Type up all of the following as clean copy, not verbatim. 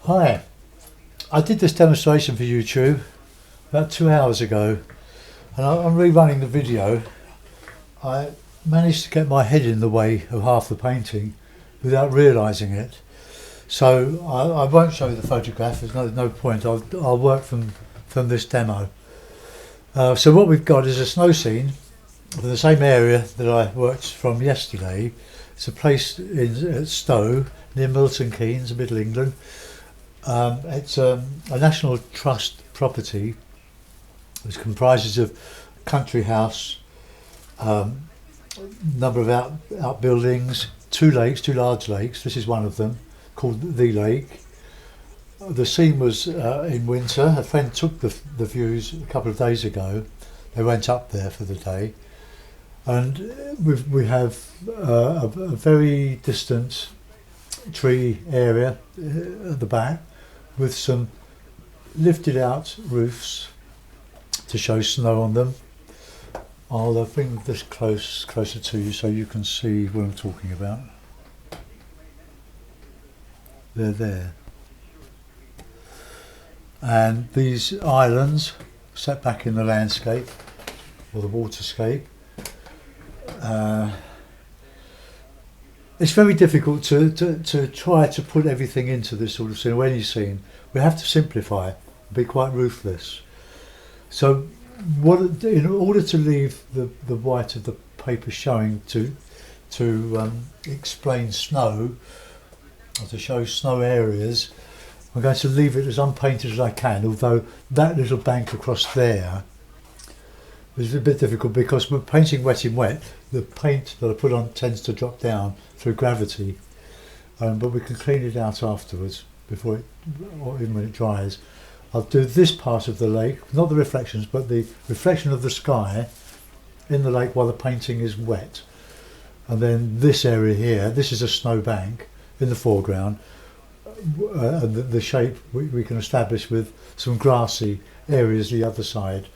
Hi, I did this demonstration for YouTube about 2 hours ago, and I'm rerunning the video. I managed to get my head in the way of half the painting without realising it. So I won't show you the photograph, there's no point. I'll work from this demo. So what we've got is a snow scene for the same area that I worked from yesterday. It's a place at Stowe near Milton Keynes, Middle England. It's a National Trust property which comprises of country house, number of outbuildings, two large lakes. This is one of them, called the lake. The scene was in winter. A friend took the views a couple of days ago. They went up there for the day, and we have a very distant tree area at the back with some lifted out roofs to show snow on them. I'll bring this closer to you so you can see what I'm talking about. They're there. And these islands set back in the landscape or the waterscape. It's very difficult to try to put everything into this sort of scene, or any scene. We have to simplify, be quite ruthless. So in order to leave the white of the paper showing to explain snow, or to show snow areas, I'm going to leave it as unpainted as I can, although that little bank across there is a bit difficult because we're painting wet in wet. The paint that I put on tends to drop down through gravity, but we can clean it out afterwards, or even when it dries. I'll do this part of the lake, not the reflections, but the reflection of the sky in the lake while the painting is wet. And then this area here, this is a snow bank in the foreground. The shape we can establish with some grassy areas the other side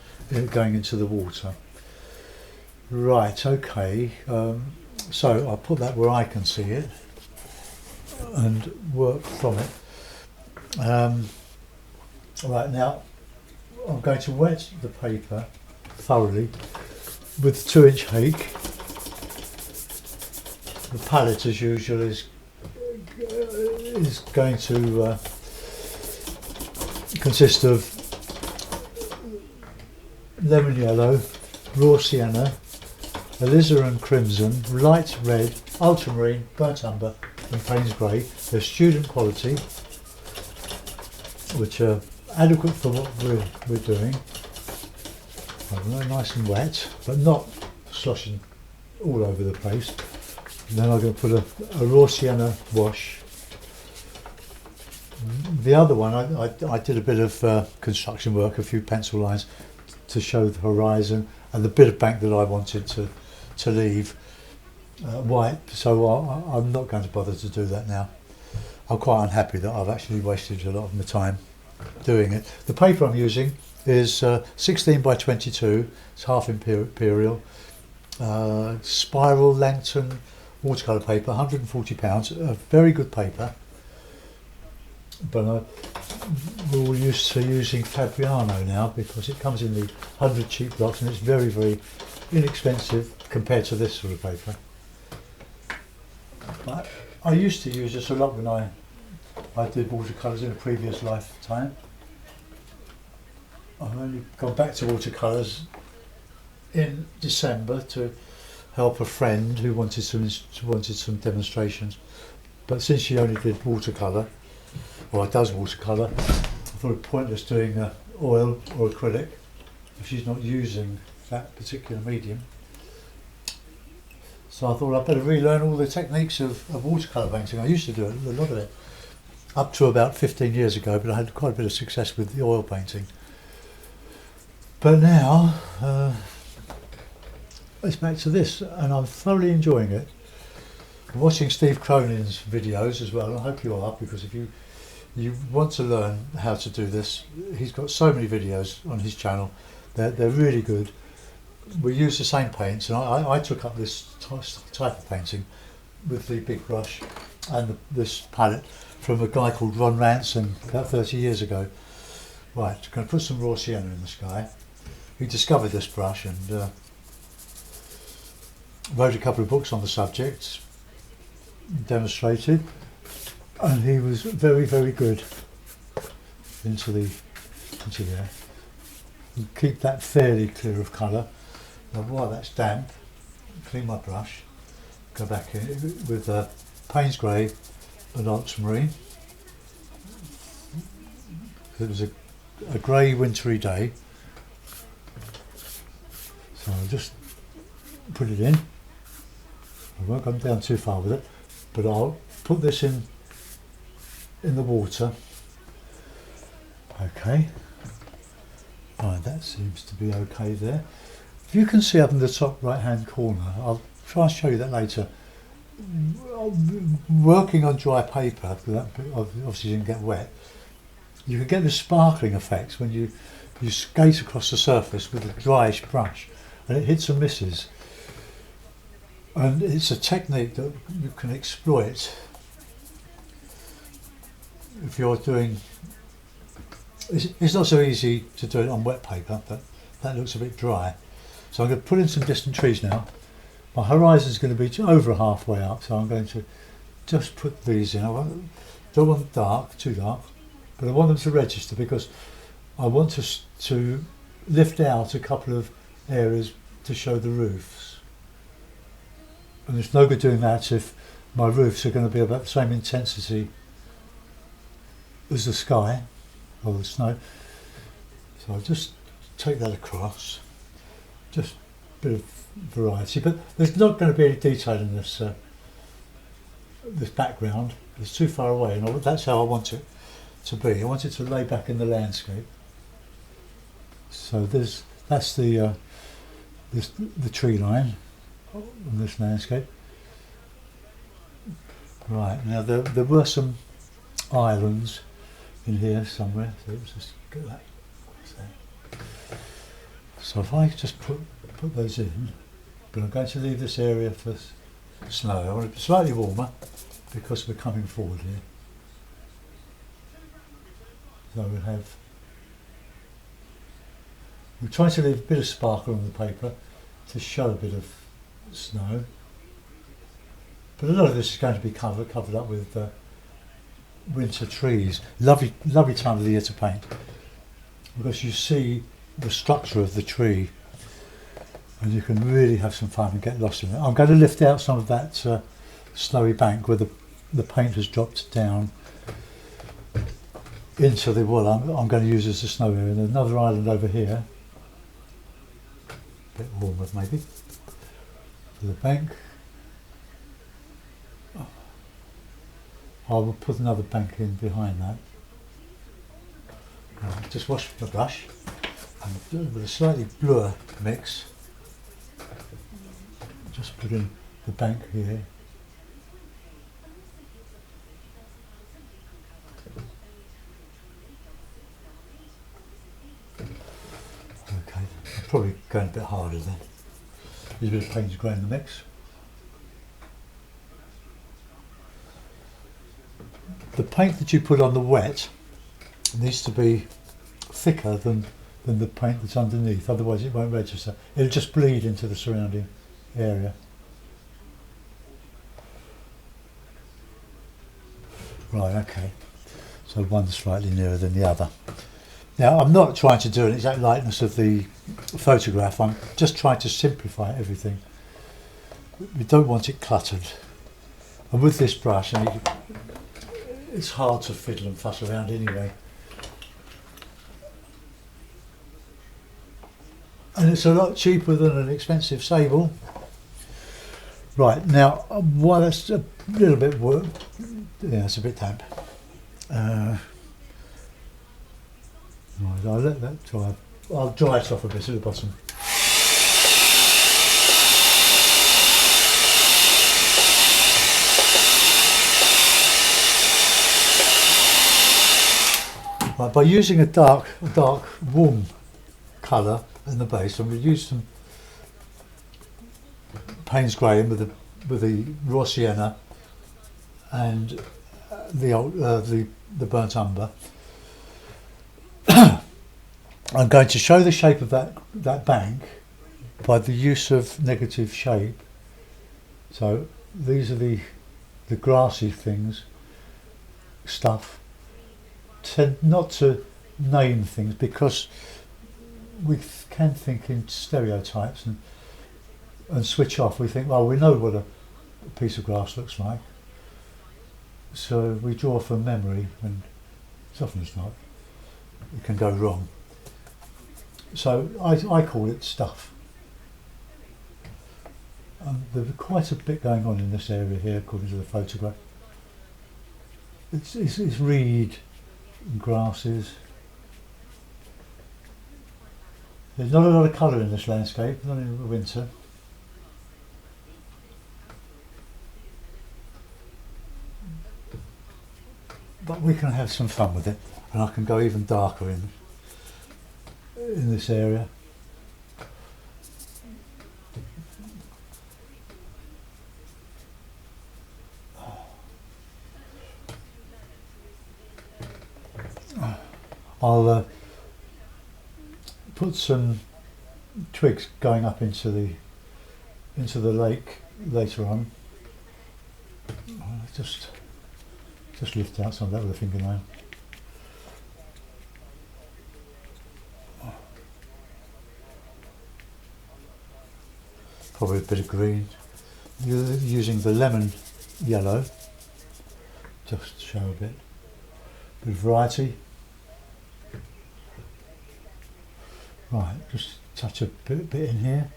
going into the water. Right, okay, so I'll put that where I can see it and work from it. Right, now I'm going to wet the paper thoroughly with 2-inch hake. The palette, as usual, is going to consist of lemon yellow, raw sienna, alizarin crimson, light red, ultramarine, burnt umber and Payne's grey. They're student quality, which are adequate for what we're doing. Nice and wet, but not sloshing all over the place. And then I'm going to put a raw sienna wash. The other one, I did a bit of construction work, a few pencil lines to show the horizon and the bit of bank that I wanted to leave white, so I'm not going to bother to do that now. I'm quite unhappy that I've actually wasted a lot of my time doing it. The paper I'm using is 16 by 22, it's half imperial, spiral Langton watercolour paper, £140, a very good paper, but we're all used to using Fabriano now because it comes in the 100 cheap blocks and it's very, very inexpensive compared to this sort of paper. I used to use this a lot when I did watercolours in a previous lifetime. I've only gone back to watercolours in December to help a friend who wanted some demonstrations, but since she only did watercolour, or does watercolour, I thought it pointless doing oil or acrylic if she's not using that particular medium. So I thought I'd better relearn all the techniques of watercolour painting. I used to do a lot of it up to about 15 years ago, but I had quite a bit of success with the oil painting. But now it's back to this, and I'm thoroughly enjoying it. I'm watching Steve Cronin's videos as well. I hope you are, because if you want to learn how to do this, he's got so many videos on his channel. They're really good. We use the same paints, and I took up this type of painting with the big brush and this palette from a guy called Ron Ransom about 30 years ago. Right, going to put some raw sienna in the sky. He discovered this brush and wrote a couple of books on the subject, demonstrated, and he was very, very good into there. You keep that fairly clear of colour. Now while that's damp, clean my brush, go back in with Payne's Grey and Ultramarine. It was a grey wintry day, so I'll just put it in. I won't go down too far with it, but I'll put this in the water. Okay, right, that seems to be okay there. If you can see up in the top right hand corner, I'll try and show you that later. Working on dry paper, that obviously didn't get wet, you can get the sparkling effects when you skate across the surface with a dryish brush and it hits and misses. And it's a technique that you can exploit if you're doing. It's not so easy to do it on wet paper, but that looks a bit dry. So I'm going to put in some distant trees now. My horizon is going to be over halfway up, so I'm going to just put these in. I don't want them dark, too dark, but I want them to register because I want to lift out a couple of areas to show the roofs. And it's no good doing that if my roofs are going to be about the same intensity as the sky or the snow. So I'll just take that across, just a bit of variety, but there's not going to be any detail in this this background. It's too far away, and that's how I want it to be. I want it to lay back in the landscape. So that's the tree line on this landscape. Right, now there were some islands in here somewhere, so let's just get that. So if I just put those in, but I'm going to leave this area for snow. I want it slightly warmer because we're coming forward here. So we're trying to leave a bit of sparkle on the paper to show a bit of snow. But a lot of this is going to be covered up with winter trees. Lovely time of the year to paint because you see the structure of the tree and you can really have some fun and get lost in it. I'm going to lift out some of that snowy bank where the paint has dropped down into the wool. I'm going to use as a snow area. And another island over here, a bit warmer maybe, for the bank. I will put another bank in behind that. Just wash the brush and with a slightly bluer mix, just put in the bank here. Okay, I'm probably going a bit harder there. There's a bit of Payne's Grey in the mix. The paint that you put on the wet needs to be thicker than the paint that's underneath, otherwise it won't register. It'll just bleed into the surrounding area. Right, okay. So one's slightly nearer than the other. Now I'm not trying to do an exact likeness of the photograph, I'm just trying to simplify everything. We don't want it cluttered. And with this brush, it's hard to fiddle and fuss around anyway. And it's a lot cheaper than an expensive sable. Right, now while it's a little bit yeah, it's a bit damp. Right, I'll let that dry. I'll dry it off a bit at the bottom. Right, by using a dark warm colour in the base, I'm going to use some Payne's Grey with the raw sienna and the burnt umber. I'm going to show the shape of that bank by the use of negative shape. So these are the grassy stuff. Tend not to name things because we can think in stereotypes and switch off. We think, well, we know what a piece of grass looks like, so we draw from memory, and often it's not. It can go wrong. So I call it stuff. There's quite a bit going on in this area here, according to the photograph. It's reed and grasses. There's not a lot of colour in this landscape, not in the winter. But we can have some fun with it, and I can go even darker in this area. I'll put some twigs going up into the lake later on. Just lift out some of that with a fingernail. Probably a bit of green. Using the lemon yellow, just to show a bit of variety. Right, just touch a bit in here.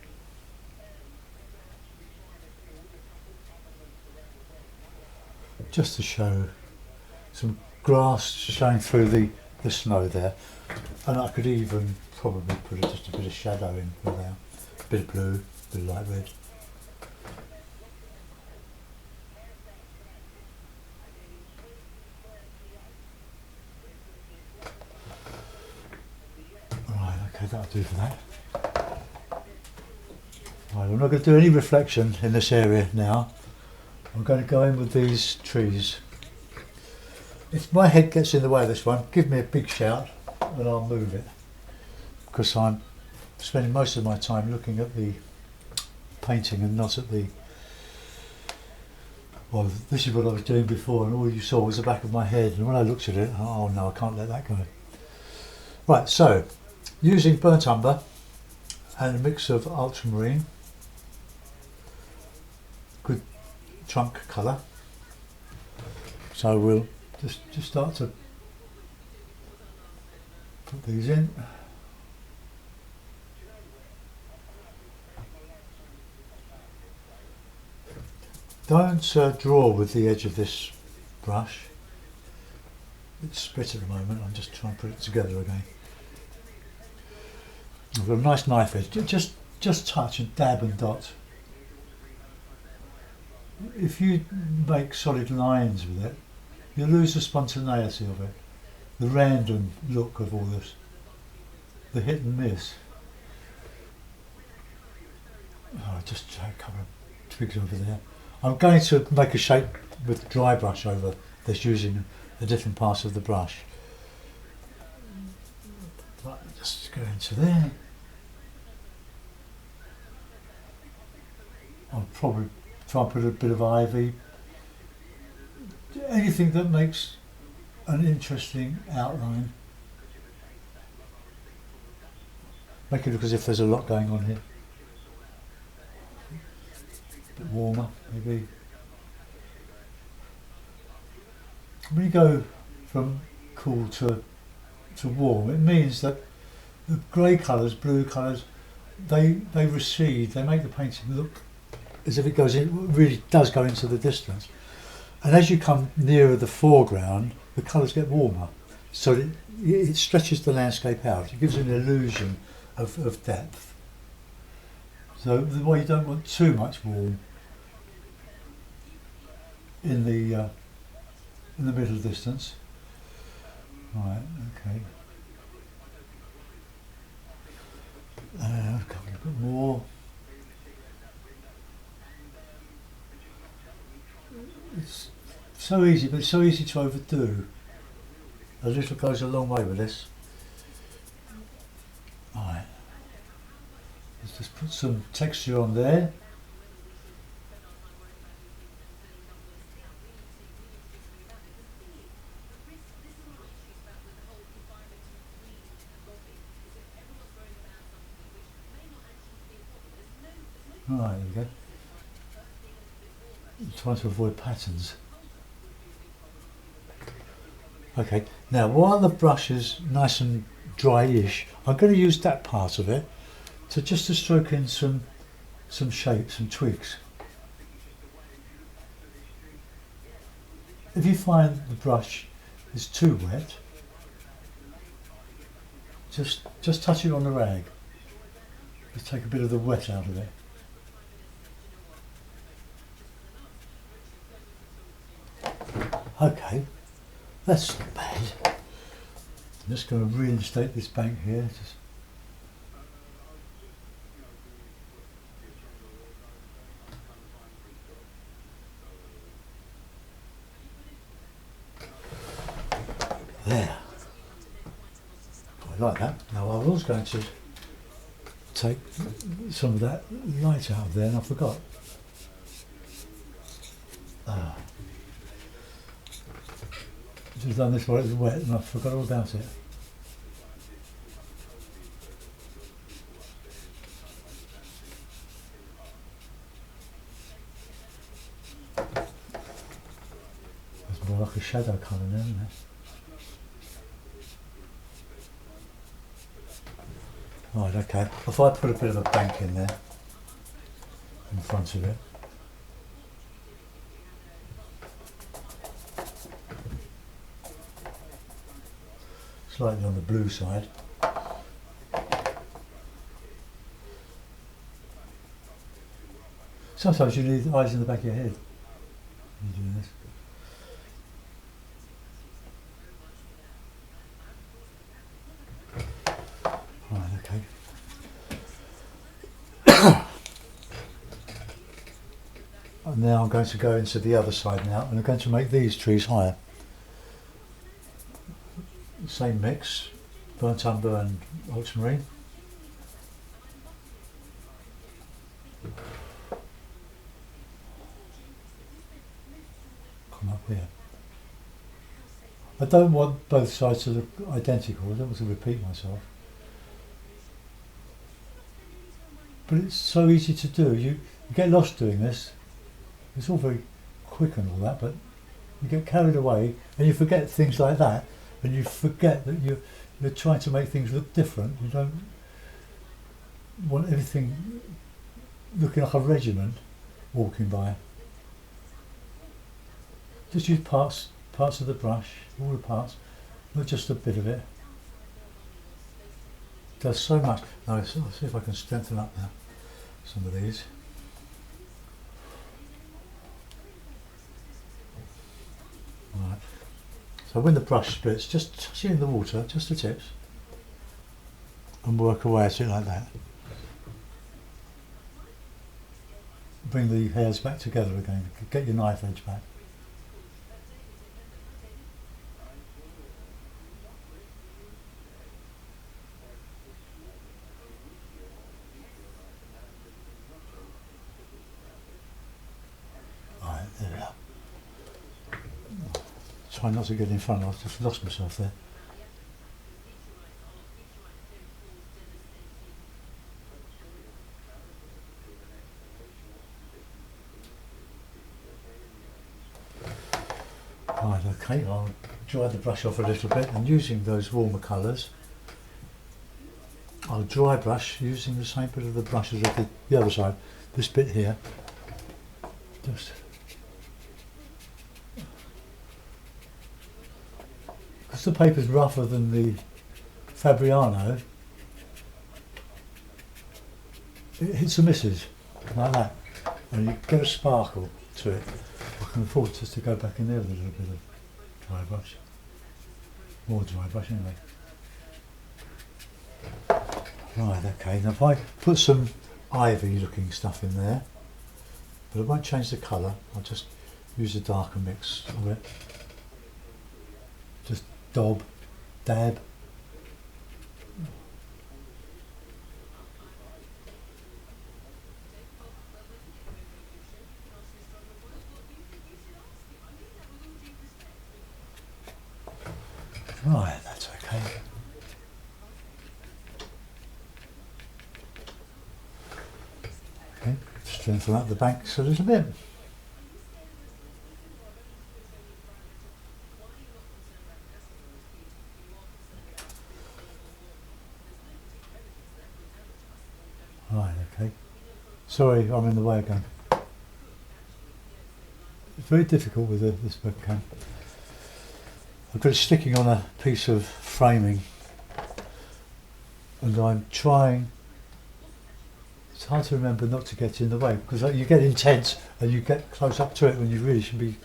Just to show some grass showing through the snow there. And I could even probably put just a bit of shadow in there. A bit of blue, a bit of light red. Right, okay, that'll do for that. Right, I'm not going to do any reflection in this area now. I'm going to go in with these trees. If my head gets in the way of this one, give me a big shout and I'll move it, because I'm spending most of my time looking at the painting and not at the, well, this is what I was doing before and all you saw was the back of my head, and when I looked at it, oh no, I can't let that go. Right, so using burnt umber and a mix of ultramarine, good trunk colour, so we'll just start to put these in. Don't draw with the edge of this brush. It's split at the moment. I'm just trying to put it together again. I've got a nice knife edge. Just touch and dab and dot. If you make solid lines with it, you lose the spontaneity of it, the random look of all this, the hit and miss. Oh, just a couple of twigs over there. I'm going to make a shape with dry brush over this, using a different part of the brush. Right, just go into there. I'll probably try and put a bit of ivy. Anything that makes an interesting outline. Make it look as if there's a lot going on here. A bit warmer, maybe. When you go from cool to warm, it means that the grey colours, blue colours, they recede. They make the painting look as if it goes in, really does go into the distance. And as you come nearer the foreground, the colours get warmer, so it stretches the landscape out. It gives an illusion of depth. So the way you don't want too much warm in the middle distance. Right, okay. A bit more. It's So easy, but it's so easy to overdo. A little goes a long way with this. Right, let's just put some texture on there. Right, there we go. I'm trying to avoid patterns. Okay, now while the brush is nice and dry-ish, I'm going to use that part of it to stroke in some shapes, some twigs. If you find the brush is too wet, just touch it on the rag. Just take a bit of the wet out of it. Okay, that's not bad. I'm just going to reinstate this bank here. There. I like that. Now I was going to take some of that light out of there and I forgot. Just done this while it was wet and I forgot all about it. It's more like a shadow colour now, isn't it? Right, okay. If I put a bit of a bank in there, in front of it. Slightly on the blue side. Sometimes you need eyes in the back of your head when you do this. Right, okay. And now I'm going to go into the other side now and I'm going to make these trees higher. Same mix, burnt umber and ultramarine. Come up here. I don't want both sides to look identical, I don't want to repeat myself. But it's so easy to do, you get lost doing this. It's all very quick and all that, but you get carried away and you forget things like that. And you forget that you're trying to make things look different. You don't want everything looking like a regiment walking by. Just use parts of the brush, all the parts, not just a bit of it. It does so much. Now I'll see if I can strengthen up now some of these. Right. So when the brush splits, just touch it in the water, just the tips, and work away at it like that. Bring the hairs back together again, get your knife edge back. Right, there we are. Try not to get in front, I've just lost myself there. Right, okay, I'll dry the brush off a little bit and using those warmer colours, I'll dry brush using the same bit of the brush as I did the other side, this bit here. Just because the paper's rougher than the Fabriano, it hits and misses, like that, and you get a sparkle to it. I can afford just to go back in there with a little bit of dry brush, more dry brush anyway. Right, okay, now if I put some ivy looking stuff in there, but it won't change the colour, I'll just use a darker mix of it. Just dab. Right, that's okay. Okay, strengthen up the banks a little bit. Right, okay. Sorry, I'm in the way again. It's very difficult with this webcam. I've got it sticking on a piece of framing and I'm trying, it's hard to remember not to get in the way because you get intense and you get close up to it when you really should be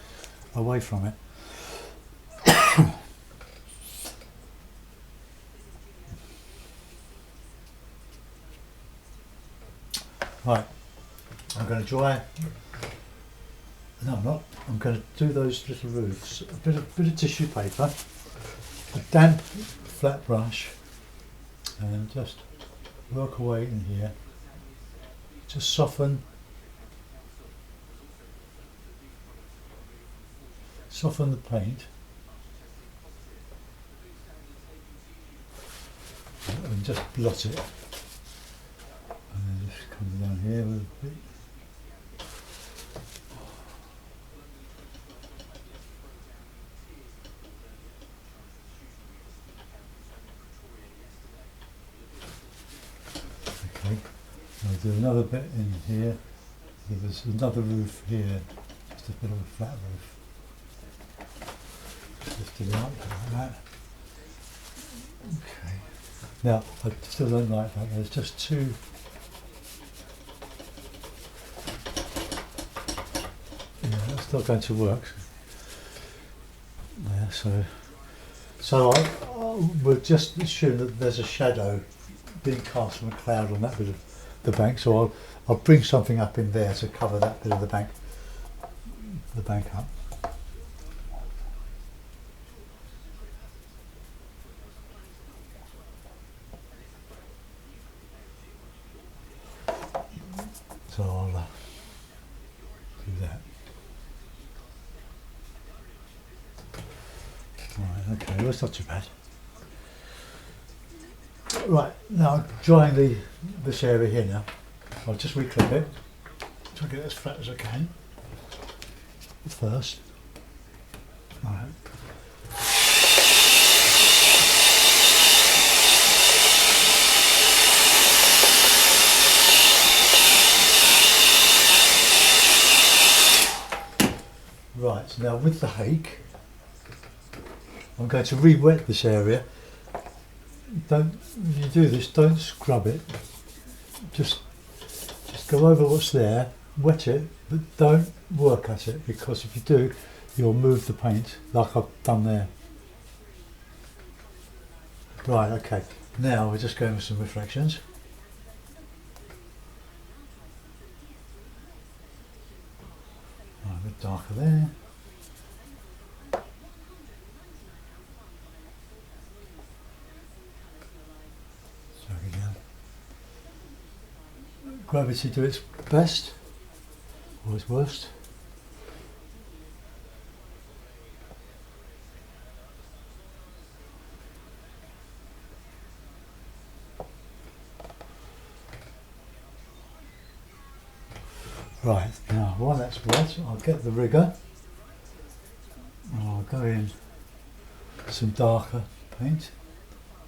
away from it. Right, I'm going to dry. No, I'm not. I'm going to do those little roofs. A bit of tissue paper, a damp flat brush, and just work away in here. Just soften the paint, and just blot it. And then just come down here with a bit. Okay, I'll do another bit in here. There's another roof here, just a bit of a flat roof. Lift it up like that. Okay. Now, I still don't like that. There's just two. Yeah, that's not going to work. Yeah, so we'll just assume that there's a shadow being cast from a cloud on that bit of the bank. So I'll bring something up in there to cover that bit of the bank up. So I'll do that. Right, okay, well, it's not too bad. Right, now drying this area here now. I'll just reclip it. Try to get it as flat as I can first. Right. Right, so now with the hake, I'm going to re-wet this area. If you do this, don't scrub it. Just go over what's there, wet it, but don't work at it, because if you do, you'll move the paint like I've done there. Right, okay. Now we're just going with some reflections. Right, a bit darker there. Gravity do its best, or its worst. Right, now while that's wet, I'll get the rigger. I'll go in some darker paint.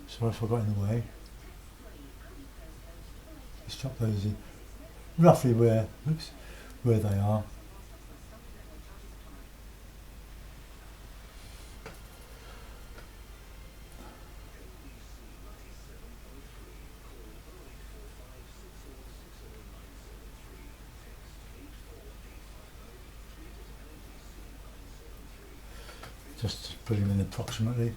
Sorry if I got in the way. Just drop those in roughly where they are. Just putting them in approximately.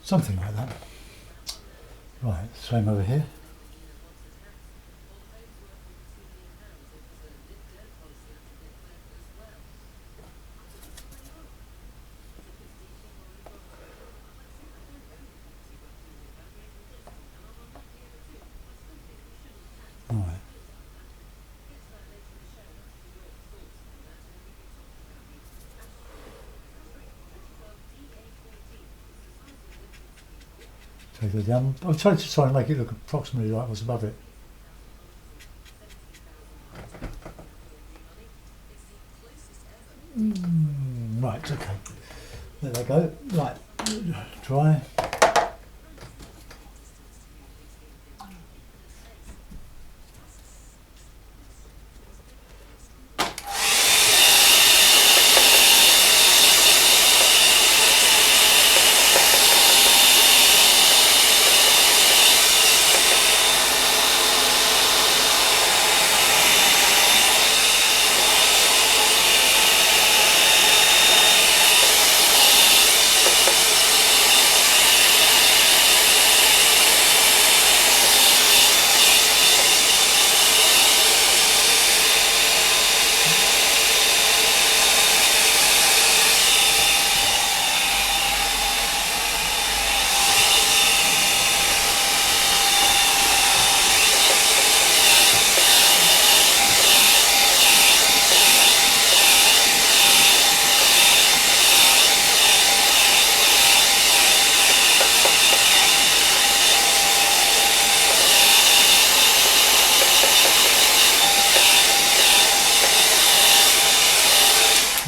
Something like that. Right, same over here. Right. Take it down. I'm trying to try and make it look approximately like what's above it. Right, okay. There they go. Right, dry.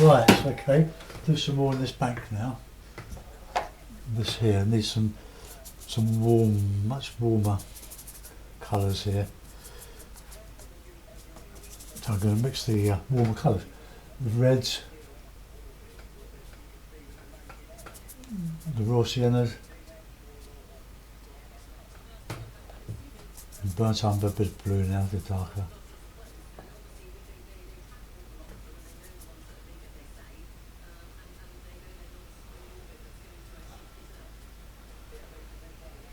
Right, okay. Do some more in this bank now. This here needs some warm, much warmer colours here. So I'm going to mix the warmer colours with reds, the raw siennas, and burnt umber, a bit of blue now, a bit darker.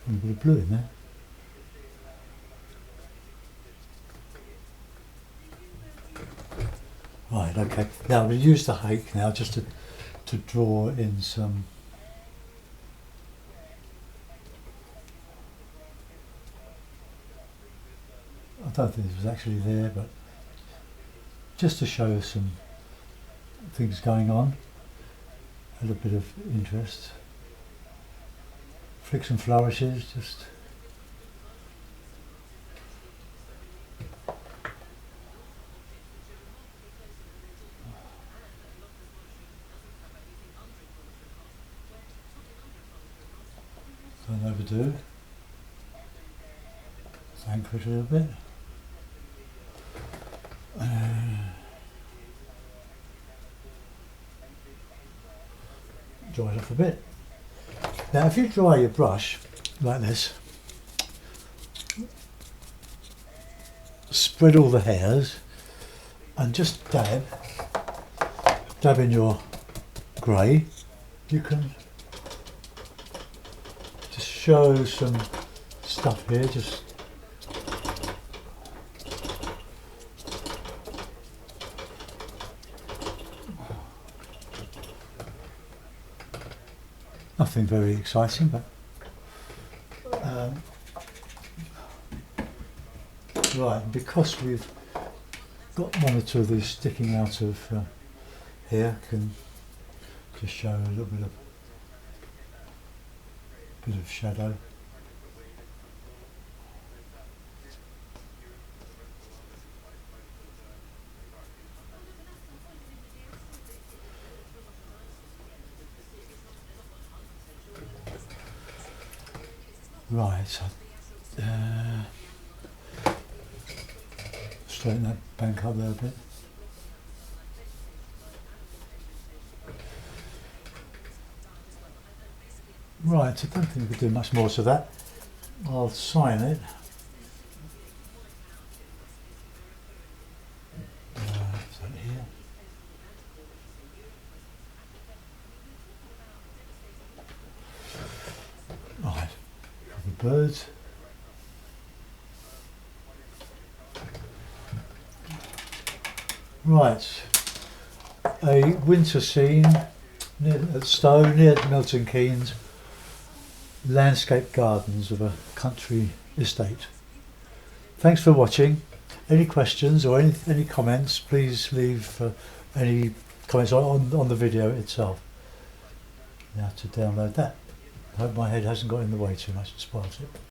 And a bit of blue in there. Right, okay. Now we'll use the hake now just to draw in some I don't think this was actually there, but just to show some things going on, a little bit of interest. Flicks and flourishes, just don't overdo. Anchor it a little bit. Dry it off a bit. Now if you dry your brush like this, spread all the hairs and just dab in your grey, you can just show some stuff here, just nothing very exciting, but right, because we've got one or two of these sticking out of here, can just show a little bit of shadow. Right, so straighten that bank up there a bit. Right, I don't think we could do much more to that. I'll sign it. Is that here? Right, the birds. Right, a winter scene at Stowe, near Milton Keynes, landscape gardens of a country estate. Thanks for watching. Any questions or any comments, please leave any comments on the video itself. Now to download that. I hope my head hasn't got in the way too much and spoils it.